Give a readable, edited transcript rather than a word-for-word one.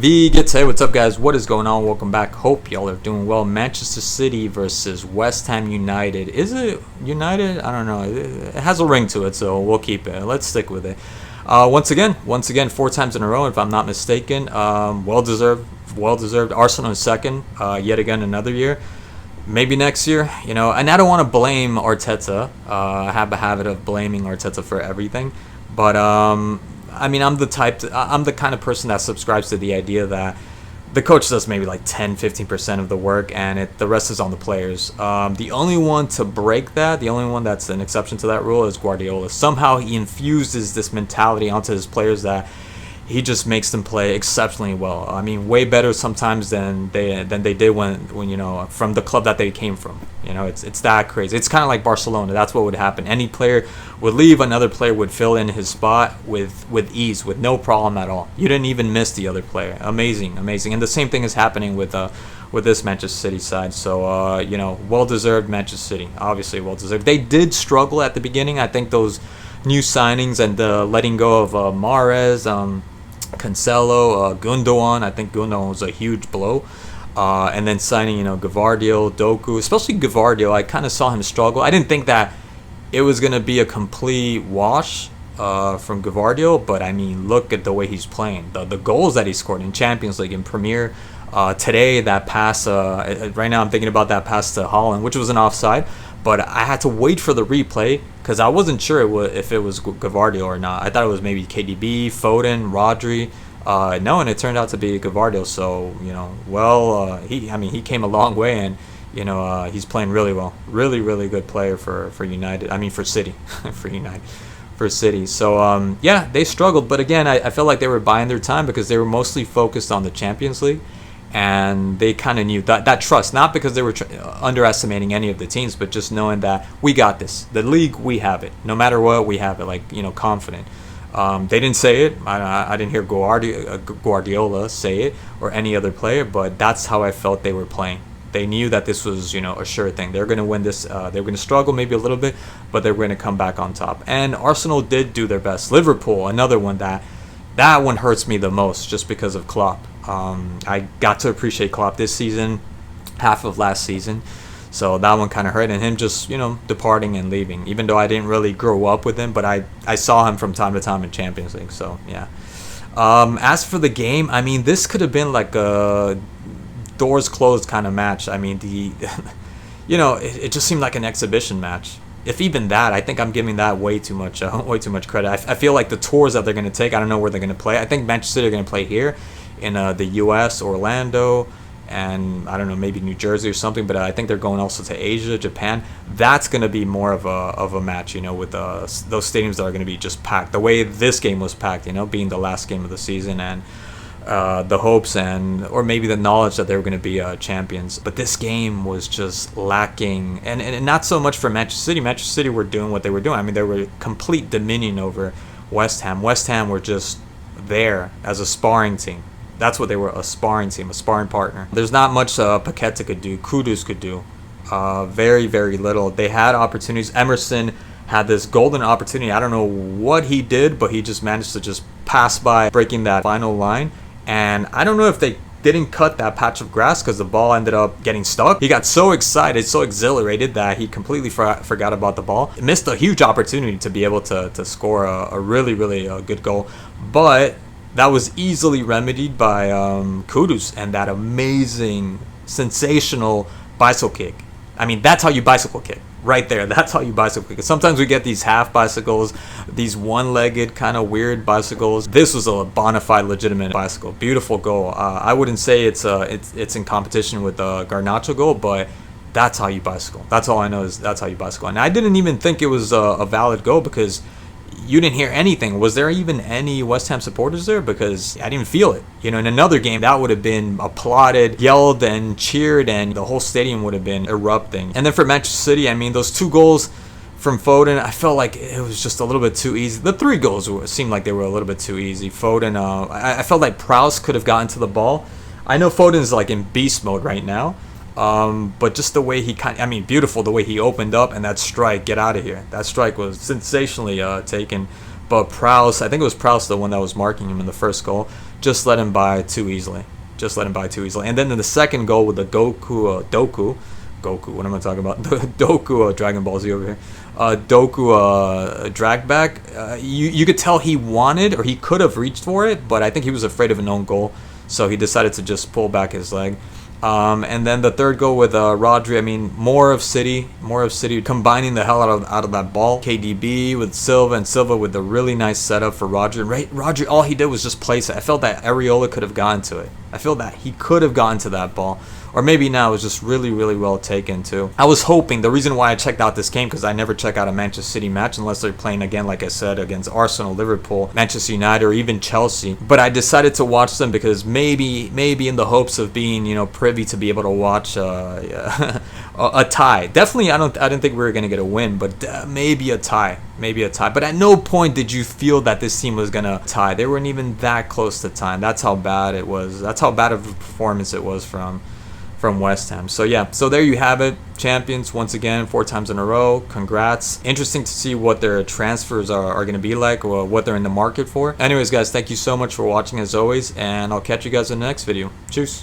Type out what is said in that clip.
V gets hey, what's up, guys? What is going on? Welcome back. Hope y'all are doing well. Manchester City versus West Ham United. Is it United? I don't know. It has a ring to it, so we'll keep it. Let's stick with it. Once again, 4 times in a row, if I'm not mistaken. Well deserved. Arsenal is second. Yet again, another year. Maybe next year, and I don't want to blame Arteta. I have a habit of blaming Arteta for everything, but I'm the kind of person that subscribes to the idea that the coach does maybe like 10-15% of the work, and the rest is on the players. The only one to break that, the only one that's an exception to that rule, is Guardiola. Somehow he infuses this mentality onto his players that he just makes them play exceptionally well. I mean, way better sometimes than they did when from the club that they came from. It's that crazy. It's kind of like Barcelona. That's what would happen. Any player would leave, another player would fill in his spot with ease, with no problem at all. You didn't even miss the other player. Amazing. And the same thing is happening with this Manchester City side. So well deserved Manchester City. Obviously well deserved. They did struggle at the beginning. I think those new signings and the letting go of Mahrez, Cancelo, Gundogan. I think Gundogan was a huge blow. And then signing, Gvardiol, Doku, especially Gvardiol. I kind of saw him struggle. I didn't think that it was going to be a complete wash from Gvardiol, but I mean, look at the way he's playing. The goals that he scored in Champions League, in Premier. Today, that pass, right now I'm thinking about that pass to Haaland, which was an offside, but I had to wait for the replay because I wasn't sure if it was Gvardiol or not. I thought it was maybe KDB, Foden, Rodri. No, and it turned out to be Gvardiol. So he came a long way, and he's playing really well. Really, really good player for United. I mean, for City, for City. So they struggled, but again, I felt like they were buying their time because they were mostly focused on the Champions League, and they kind of knew that trust, not because they were underestimating any of the teams, but just knowing that we got this. The league, we have it. No matter what, we have it. Confident. They didn't say it. I didn't hear Guardiola say it or any other player, but that's how I felt they were playing. They knew that this was, a sure thing. They're going to win this. They're going to struggle maybe a little bit, but they're going to come back on top. And Arsenal did do their best. Liverpool, another one that one hurts me the most just because of Klopp. I got to appreciate Klopp this season, half of last season. So that one kind of hurt, and him just, departing and leaving. Even though I didn't really grow up with him, but I saw him from time to time in Champions League. So, yeah. As for the game, I mean, this could have been like a doors closed kind of match. I mean, it just seemed like an exhibition match. If even that, I think I'm giving that way too much credit. I feel like the tours that they're going to take, I don't know where they're going to play. I think Manchester City are going to play here in the U.S., Orlando, and I don't know, maybe New Jersey or something, but I think they're going also to Asia, Japan. That's going to be more of a match, with those stadiums that are going to be just packed. The way this game was packed, being the last game of the season, and the hopes or maybe the knowledge that they were going to be champions. But this game was just lacking, and not so much for Manchester City. Manchester City were doing what they were doing. I mean, they were complete dominion over West Ham. West Ham were just there as a sparring team. That's what they were, a sparring team, a sparring partner. There's not much Paqueta could do, Kudus could do. Very, very little. They had opportunities. Emerson had this golden opportunity. I don't know what he did, but he just managed to just pass by, breaking that final line. And I don't know if they didn't cut that patch of grass because the ball ended up getting stuck. He got so excited, so exhilarated that he completely forgot about the ball. He missed a huge opportunity to be able to score a really, really good goal. But that was easily remedied by Kudus and that amazing, sensational bicycle kick. I mean, that's how you bicycle kick. Right there. That's how you bicycle kick. Sometimes we get these half bicycles, these one-legged kind of weird bicycles. This was a bona fide, legitimate bicycle. Beautiful goal. I wouldn't say it's in competition with the Garnacho goal, but that's how you bicycle. That's all I know is that's how you bicycle. And I didn't even think it was a valid goal because you didn't hear anything. Was there even any West Ham supporters there? Because I didn't feel it. In another game, that would have been applauded, yelled, and cheered, and the whole stadium would have been erupting. And then for Manchester City, I mean, those 2 goals from Foden, I felt like it was just a little bit too easy. The 3 goals seemed like they were a little bit too easy. Foden, I felt like Prowse could have gotten to the ball. I know Foden's like in beast mode right now. But just the way he beautiful, the way he opened up, and that strike, get out of here. That strike was sensationally taken. But Prowse, I think it was Prowse, the one that was marking him in the first goal, just let him by too easily. Just let him by too easily. And then in the second goal with the Doku, what am I talking about? The Doku, Dragon Ball Z over here. Doku drag back. You could tell he wanted, or he could have reached for it, but I think he was afraid of an own goal, so he decided to just pull back his leg. And then the third goal with Rodri. I mean, more of City combining the hell out of that ball. KDB with Silva, and Silva with the really nice setup for Rodri. Rodri, all he did was just place it. I felt that Areola could have gotten to it. I feel that he could have gotten to that ball. Or maybe now it was just really, really well taken too. I was hoping, the reason why I checked out this game, because I never check out a Manchester City match unless they're playing again, like I said, against Arsenal, Liverpool, Manchester United, or even Chelsea. But I decided to watch them because maybe in the hopes of being, privy to be able to watch a tie. Definitely, I didn't think we were gonna get a win, but maybe a tie. But at no point did you feel that this team was gonna tie. They weren't even that close to tying. That's how bad it was. That's how bad of a performance it was from West Ham. So yeah, so there you have it. Champions once again, 4 times in a row. Congrats. Interesting to see what their transfers are going to be like, or what they're in the market for. Anyways, guys, thank you so much for watching as always, and I'll catch you guys in the next video. Cheers.